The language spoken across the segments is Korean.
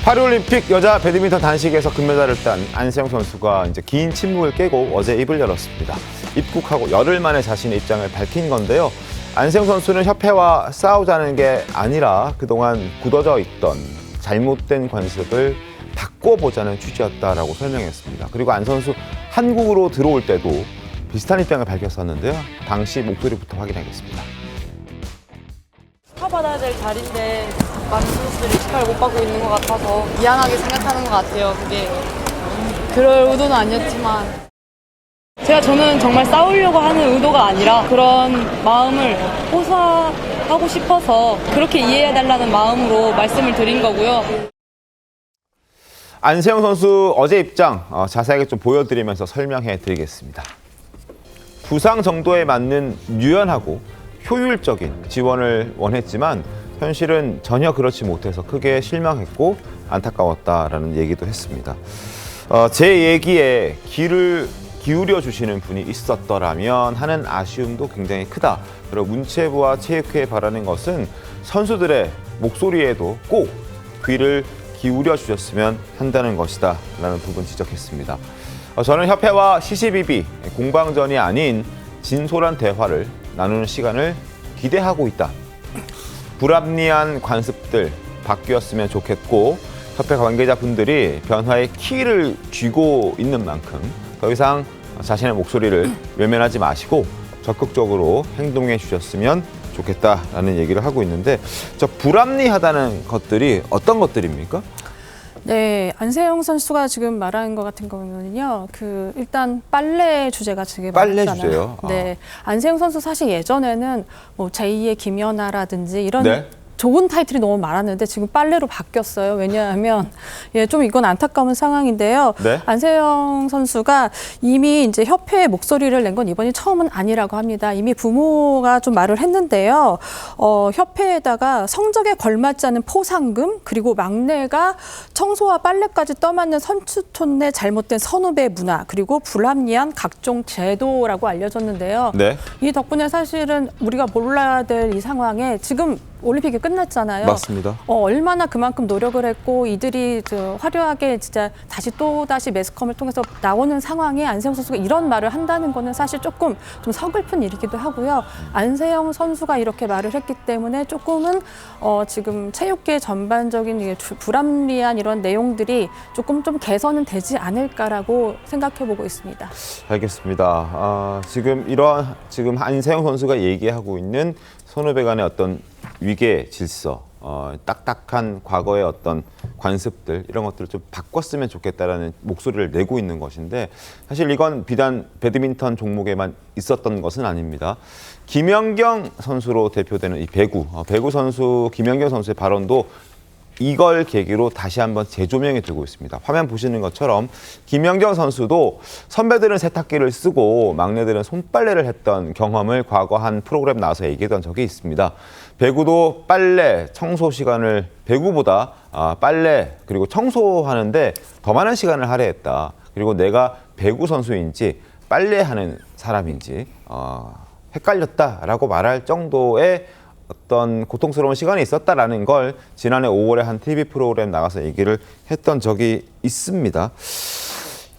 파리올림픽 여자 배드민턴 단식에서 금메달을 딴 안세영 선수가 이제 긴 침묵을 깨고 어제 입을 열었습니다. 입국하고 열흘 만에 자신의 입장을 밝힌 건데요. 안세영 선수는 협회와 싸우자는 게 아니라 그동안 굳어져 있던 잘못된 관습을 바꿔보자는 취지였다라고 설명했습니다. 그리고 안 선수 한국으로 들어올 때도 비슷한 입장을 밝혔었는데요. 당시 목소리부터 확인하겠습니다. 축하받아야 될 자리인데 많은 선수들이 축하를 못 받고 있는 것 같아서 미안하게 생각하는 것 같아요. 그게 그럴 의도는 아니었지만 저는 정말 싸우려고 하는 의도가 아니라 그런 마음을 호소하고 싶어서 그렇게 이해해달라는 마음으로 말씀을 드린 거고요. 안세영 선수 어제 입장 자세하게 좀 보여드리면서 설명해 드리겠습니다. 부상 정도에 맞는 유연하고 효율적인 지원을 원했지만 현실은 전혀 그렇지 못해서 크게 실망했고 안타까웠다라는 얘기도 했습니다. 제 얘기에 귀를 기울여 주시는 분이 있었더라면 하는 아쉬움도 굉장히 크다. 그리고 문체부와 체육회에 바라는 것은 선수들의 목소리에도 꼭 귀를 기울여 주셨으면 한다는 것이다 라는 부분 지적했습니다. 저는 협회와 시시비비 공방전이 아닌 진솔한 대화를 나누는 시간을 기대하고 있다. 불합리한 관습들 바뀌었으면 좋겠고 협회 관계자분들이 변화의 키를 쥐고 있는 만큼 더 이상 자신의 목소리를 외면하지 마시고 적극적으로 행동해 주셨으면 좋겠다라는 얘기를 하고 있는데 저 불합리하다는 것들이 어떤 것들입니까? 네, 안세영 선수가 지금 말하는 것 같은 경우는요, 일단 빨래 주제가 되게 빨래 많잖아요. 주제요? 네, 안세영 선수 사실 예전에는 뭐 제2의 김연아라든지 이런 네? 좋은 타이틀이 너무 많았는데 지금 빨래로 바뀌었어요. 왜냐하면 좀 이건 안타까운 상황인데요. 네? 안세영 선수가 이미 이제 협회의 목소리를 낸 건 이번이 처음은 아니라고 합니다. 이미 부모가 좀 말을 했는데요. 협회에다가 성적에 걸맞지 않은 포상금 그리고 막내가 청소와 빨래까지 떠맡는 선수촌 내 잘못된 선후배 문화 그리고 불합리한 각종 제도라고 알려졌는데요. 네? 이 덕분에 사실은 우리가 몰라야 될 이 상황에 지금 올림픽이 끝났잖아요. 맞습니다. 얼마나 그만큼 노력을 했고 이들이 화려하게 진짜 다시 매스컴을 통해서 나오는 상황에 안세영 선수가 이런 말을 한다는 거는 사실 조금 좀 서글픈 일이기도 하고요. 안세영 선수가 이렇게 말을 했기 때문에 조금은 지금 체육계 전반적인 불합리한 이런 내용들이 조금 좀 개선은 되지 않을까라고 생각해보고 있습니다. 알겠습니다. 지금 안세영 선수가 얘기하고 있는 선후배 간의 어떤 위계 질서, 딱딱한 과거의 어떤 관습들 이런 것들을 좀 바꿨으면 좋겠다라는 목소리를 내고 있는 것인데 사실 이건 비단 배드민턴 종목에만 있었던 것은 아닙니다. 김연경 선수로 대표되는 이 배구 선수 김연경 선수의 발언도 이걸 계기로 다시 한번 재조명이 되고 있습니다. 화면 보시는 것처럼 김연경 선수도 선배들은 세탁기를 쓰고 막내들은 손빨래를 했던 경험을 과거 한 프로그램 나와서 얘기했던 적이 있습니다. 배구도 빨래, 청소 시간을 배구보다 빨래 그리고 청소하는데 더 많은 시간을 할애했다. 그리고 내가 배구 선수인지 빨래하는 사람인지 헷갈렸다라고 말할 정도의 어떤 고통스러운 시간이 있었다라는 걸 지난해 5월에 한 TV 프로그램 나가서 얘기를 했던 적이 있습니다.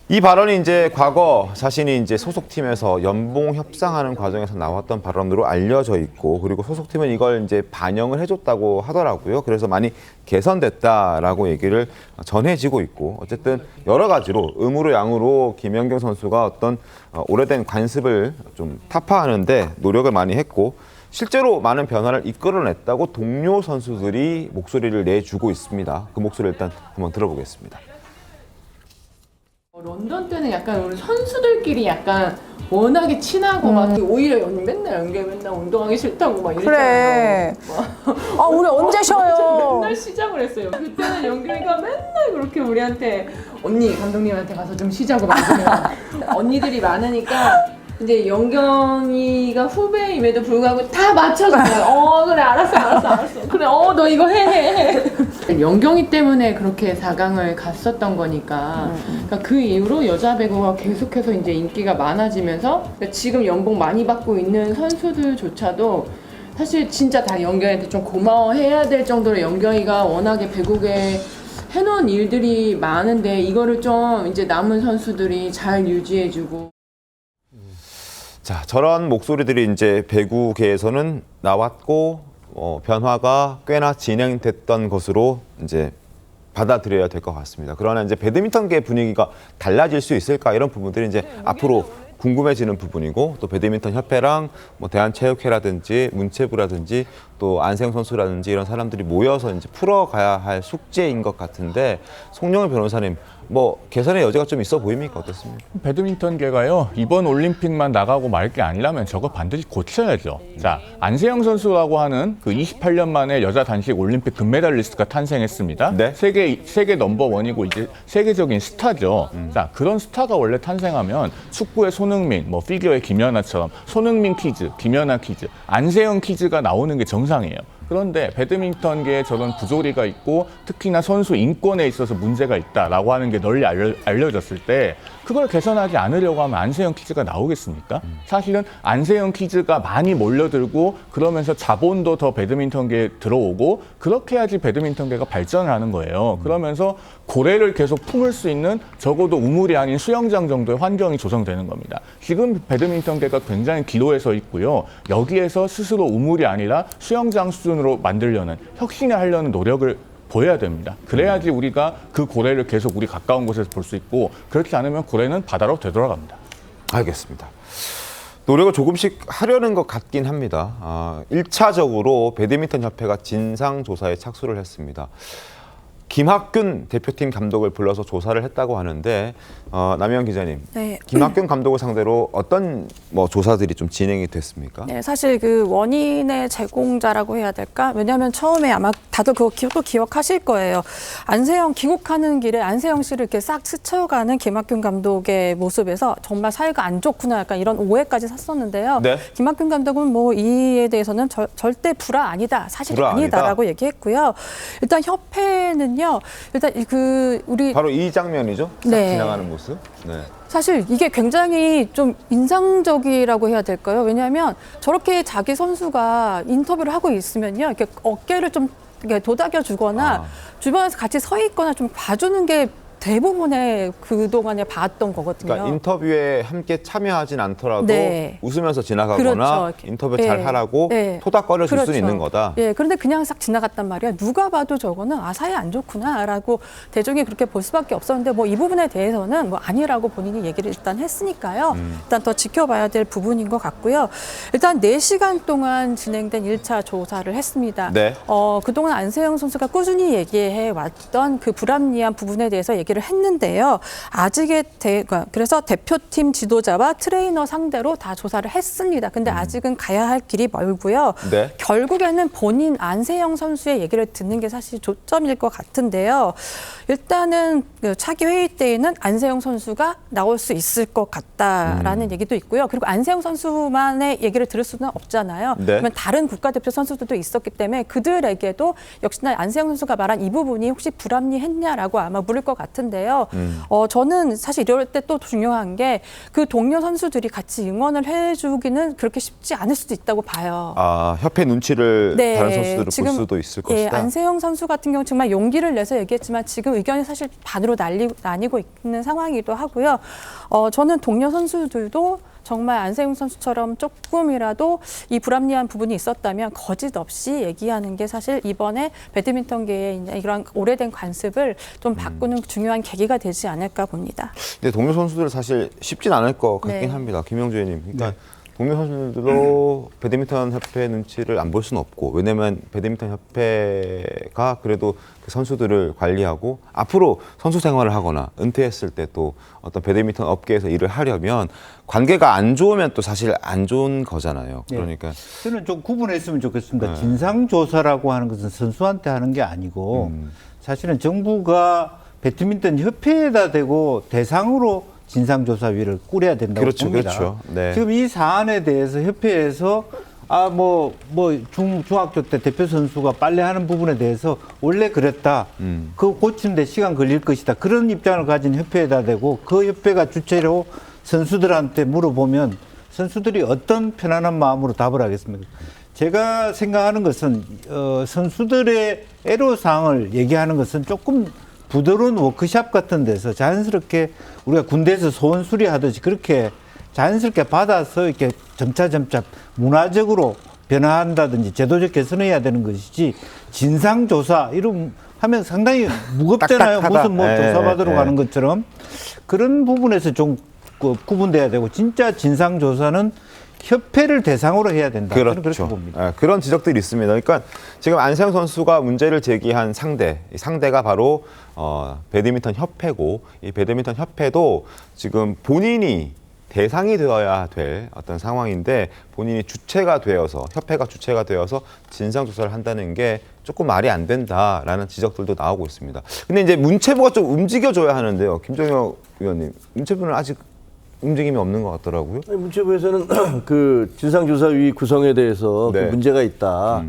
이 발언이 이제 과거 자신이 이제 소속팀에서 연봉 협상하는 과정에서 나왔던 발언으로 알려져 있고 그리고 소속팀은 이걸 이제 반영을 해줬다고 하더라고요. 그래서 많이 개선됐다라고 얘기를 전해지고 있고 어쨌든 여러 가지로 음으로 양으로 김연경 선수가 어떤 오래된 관습을 좀 타파하는데 노력을 많이 했고 실제로 많은 변화를 이끌어냈다고 동료 선수들이 목소리를 내주고 있습니다. 그 목소리를 일단 한번 들어보겠습니다. 런던 때는 약간 우리 선수들끼리 약간 워낙에 친하고 막 오히려 맨날 운동하기 싫다고 막 이랬잖아요. 그래. 우리 언제 쉬어요? 맨날 시작을 했어요. 그때는 연경이가 맨날 그렇게 우리한테 언니 감독님한테 가서 좀 쉬자고 막 그러면 언니들이 많으니까 이제 영경이가 후배임에도 불구하고 다 맞춰줘요. 그래 알았어. 그래 너 이거 해. 영경이 때문에 그렇게 4강을 갔었던 거니까 그러니까 그 이후로 여자 배구가 계속해서 이제 인기가 많아지면서 그러니까 지금 연봉 많이 받고 있는 선수들조차도 사실 진짜 다 영경이한테 좀 고마워해야 될 정도로 영경이가 워낙에 배구계 해놓은 일들이 많은데 이거를 좀 이제 남은 선수들이 잘 유지해주고. 자, 저런 목소리들이 이제 배구계에서는 나왔고 변화가 꽤나 진행됐던 것으로 이제 받아들여야 될 것 같습니다. 그러나 이제 배드민턴계 분위기가 달라질 수 있을까 이런 부분들이 이제 앞으로 궁금해지는 부분이고 또 배드민턴 협회랑 뭐 대한체육회라든지 문체부라든지 또 안세영 선수라든지 이런 사람들이 모여서 이제 풀어가야 할 숙제인 것 같은데 송영일 변호사님 뭐 개선의 여지가 좀 있어 보입니까? 어떻습니까? 배드민턴계가요 이번 올림픽만 나가고 말 게 아니라면 저거 반드시 고쳐야죠. 자, 안세영 선수라고 하는 그 28년 만에 여자 단식 올림픽 금메달리스트가 탄생했습니다. 네. 세계 넘버원이고 이제 세계적인 스타죠. 자, 그런 스타가 원래 탄생하면 축구의 손흥민, 뭐 피겨의 김연아처럼 손흥민 퀴즈, 김연아 퀴즈, 안세영 퀴즈가 나오는 게 정상이에요. 그런데 배드민턴계에 저런 부조리가 있고 특히나 선수 인권에 있어서 문제가 있다라고 하는 게 널리 알려졌을 때 그걸 개선하지 않으려고 하면 안세영 퀴즈가 나오겠습니까? 사실은 안세영 퀴즈가 많이 몰려들고 그러면서 자본도 더 배드민턴계에 들어오고 그렇게 해야지 배드민턴계가 발전을 하는 거예요. 그러면서 고래를 계속 품을 수 있는 적어도 우물이 아닌 수영장 정도의 환경이 조성되는 겁니다. 지금 배드민턴계가 굉장히 기로에 서 있고요. 여기에서 스스로 우물이 아니라 수영장 수준으로 만들려는 혁신을 하려는 노력을 보여야 됩니다. 그래야지 우리가 그 고래를 계속 우리 가까운 곳에서 볼 수 있고 그렇지 않으면 고래는 바다로 되돌아갑니다. 알겠습니다. 노력을 조금씩 하려는 것 같긴 합니다. 1차적으로 배드민턴 협회가 진상조사에 착수를 했습니다. 김학균 대표팀 감독을 불러서 조사를 했다고 하는데 남희영 기자님, 네. 김학균 감독을 상대로 어떤 뭐 조사들이 좀 진행이 됐습니까? 네, 사실 그 원인의 제공자라고 해야 될까? 왜냐하면 처음에 아마 다들 그거 또 기억하실 거예요. 안세영 귀국하는 길에 안세영 씨를 이렇게 싹 스쳐가는 김학균 감독의 모습에서 정말 사이가 안 좋구나 약간 이런 오해까지 샀었는데요. 네. 김학균 감독은 뭐 이에 대해서는 절대 불화 아니다, 사실이 불화 아니다라고 아니다. 얘기했고요. 일단 협회는요, 일단 우리 바로 이 장면이죠? 싹 네. 지나가는 모습. 네. 사실 이게 굉장히 좀 인상적이라고 해야 될까요? 왜냐하면 저렇게 자기 선수가 인터뷰를 하고 있으면요, 이렇게 어깨를 좀 이렇게 도닥여 주거나 주변에서 같이 서 있거나 좀 봐주는 게 대부분의 그동안에 봤던 거거든요. 그러니까 인터뷰에 함께 참여하진 않더라도 네. 웃으면서 지나가거나 그렇죠. 인터뷰 네. 잘 하라고 네. 토닥거려 줄 그렇죠. 수는 있는 거다. 예, 그런데 그냥 싹 지나갔단 말이야. 누가 봐도 저거는 사이 안 좋구나라고 대중이 그렇게 볼 수밖에 없었는데 뭐 이 부분에 대해서는 뭐 아니라고 본인이 얘기를 일단 했으니까요. 일단 더 지켜봐야 될 부분인 것 같고요. 일단 4시간 동안 진행된 1차 조사를 했습니다. 네. 그동안 안세영 선수가 꾸준히 얘기해 왔던 그 불합리한 부분에 대해서 얘기를 했는데요. 그래서 대표팀 지도자와 트레이너 상대로 다 조사를 했습니다. 근데 아직은 가야 할 길이 멀고요. 네. 결국에는 본인 안세영 선수의 얘기를 듣는 게 사실 조점일 것 같은데요. 일단은 차기 회의 때에는 안세영 선수가 나올 수 있을 것 같다라는 얘기도 있고요. 그리고 안세영 선수만의 얘기를 들을 수는 없잖아요. 네. 그러면 다른 국가대표 선수들도 있었기 때문에 그들에게도 역시나 안세영 선수가 말한 이 부분이 혹시 불합리했냐라고 아마 물을 것 같은데요. 저는 사실 이럴 때 또 중요한 게 그 동료 선수들이 같이 응원을 해주기는 그렇게 쉽지 않을 수도 있다고 봐요. 협회 눈치를 네, 다른 선수들을 볼 지금, 수도 있을 예, 것이다. 안세영 선수 같은 경우 정말 용기를 내서 얘기했지만 지금 의견이 사실 반으로 나뉘고 있는 상황이기도 하고요. 저는 동료 선수들도 정말 안세영 선수처럼 조금이라도 이 불합리한 부분이 있었다면 거짓 없이 얘기하는 게 사실 이번에 배드민턴계의 이런 오래된 관습을 좀 바꾸는 중요한 계기가 되지 않을까 봅니다. 근데 동료 선수들 사실 쉽진 않을 것 같긴 네. 합니다. 김영주 의원님. 그러니까 동료 선수들도 배드민턴 협회 눈치를 안 볼 수는 없고 왜냐면 배드민턴 협회가 그래도 그 선수들을 관리하고 앞으로 선수 생활을 하거나 은퇴했을 때 또 어떤 배드민턴 업계에서 일을 하려면 관계가 안 좋으면 또 사실 안 좋은 거잖아요. 그러니까 저는 좀 구분했으면 좋겠습니다. 진상조사라고 하는 것은 선수한테 하는 게 아니고 사실은 정부가 배드민턴 협회에다 대고 대상으로 진상조사위를 꾸려야 된다고 그렇죠, 봅니다. 그렇죠. 네. 지금 이 사안에 대해서 협회에서 중학교 때 대표 선수가 빨래하는 부분에 대해서 원래 그랬다. 그거 고치는데 시간 걸릴 것이다. 그런 입장을 가진 협회에다 대고 그 협회가 주체로 선수들한테 물어보면 선수들이 어떤 편안한 마음으로 답을 하겠습니까? 제가 생각하는 것은 선수들의 애로사항을 얘기하는 것은 조금 부드러운 워크샵 같은 데서 자연스럽게 우리가 군대에서 소원 수리하듯이 그렇게 자연스럽게 받아서 이렇게 점차 문화적으로 변화한다든지 제도적 개선해야 되는 것이지 진상조사 이런 하면 상당히 무겁잖아요. 딱딱하다. 무슨 뭐 예, 조사받으러 예. 가는 것처럼 그런 부분에서 좀 구분돼야 되고 진짜 진상조사는 협회를 대상으로 해야 된다. 저는 그렇게 그렇죠. 봅니다. 그런 지적들이 있습니다. 그러니까 지금 안세영 선수가 문제를 제기한 이 상대가 바로 배드민턴 협회고 이 배드민턴 협회도 지금 본인이 대상이 되어야 될 어떤 상황인데 본인이 주체가 되어서 협회가 주체가 되어서 진상조사를 한다는 게 조금 말이 안 된다라는 지적들도 나오고 있습니다. 근데 이제 문체부가 좀 움직여줘야 하는데요. 김정혁 위원님, 문체부는 아직 움직임이 없는 것 같더라고요. 아니, 문체부에서는 그 진상조사위 구성에 대해서 네. 그 문제가 있다.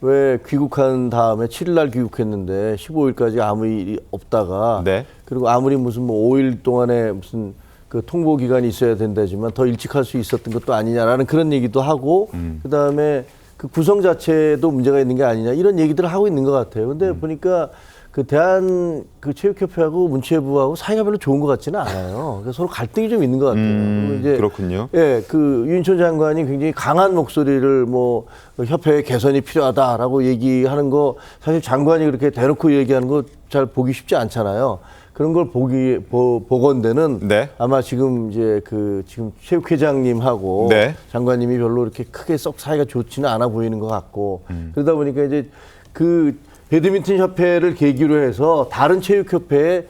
왜 귀국한 다음에 7일 날 귀국했는데 15일까지 아무 일이 없다가 네. 그리고 아무리 무슨 뭐 5일 동안에 무슨 그 통보 기간이 있어야 된다지만 더 일찍 할 수 있었던 것도 아니냐라는 그런 얘기도 하고 그다음에 그 구성 자체도 문제가 있는 게 아니냐 이런 얘기들을 하고 있는 것 같아요. 근데 보니까 그 대한 그 체육협회하고 문체부하고 사이가 별로 좋은 것 같지는 않아요. 그래서 서로 갈등이 좀 있는 것 같아요. 그리고 이제 그렇군요. 예, 그 유인촌 장관이 굉장히 강한 목소리를 뭐 협회 개선이 필요하다라고 얘기하는 거 사실 장관이 그렇게 대놓고 얘기하는 거 잘 보기 쉽지 않잖아요. 그런 걸 보건대는 네. 아마 지금 이제 그 지금 체육회장님하고 네. 장관님이 별로 이렇게 크게 썩 사이가 좋지는 않아 보이는 것 같고 그러다 보니까 이제 그 배드민턴 협회를 계기로 해서 다른 체육협회에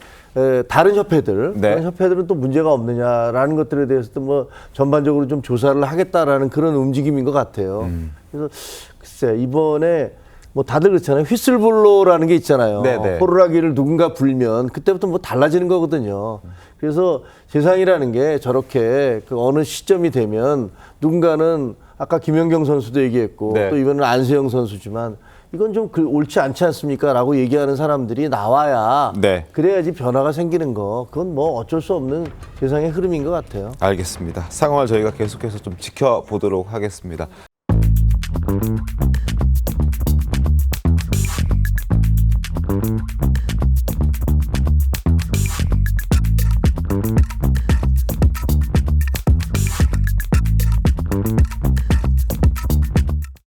다른 협회들, 네. 다른 협회들은 또 문제가 없느냐라는 것들에 대해서도 뭐 전반적으로 좀 조사를 하겠다라는 그런 움직임인 것 같아요. 그래서 글쎄 이번에 뭐 다들 그렇잖아요. 휘슬블로라는 게 있잖아요. 네네. 호루라기를 누군가 불면 그때부터 뭐 달라지는 거거든요. 그래서 세상이라는 게 저렇게 그 어느 시점이 되면 누군가는 아까 김연경 선수도 얘기했고 네. 또 이번에는 안세영 선수지만 이건 좀 옳지 않지 않습니까? 라고 얘기하는 사람들이 나와야 네. 그래야지 변화가 생기는 거 그건 뭐 어쩔 수 없는 세상의 흐름인 것 같아요. 알겠습니다. 상황을 저희가 계속해서 좀 지켜보도록 하겠습니다.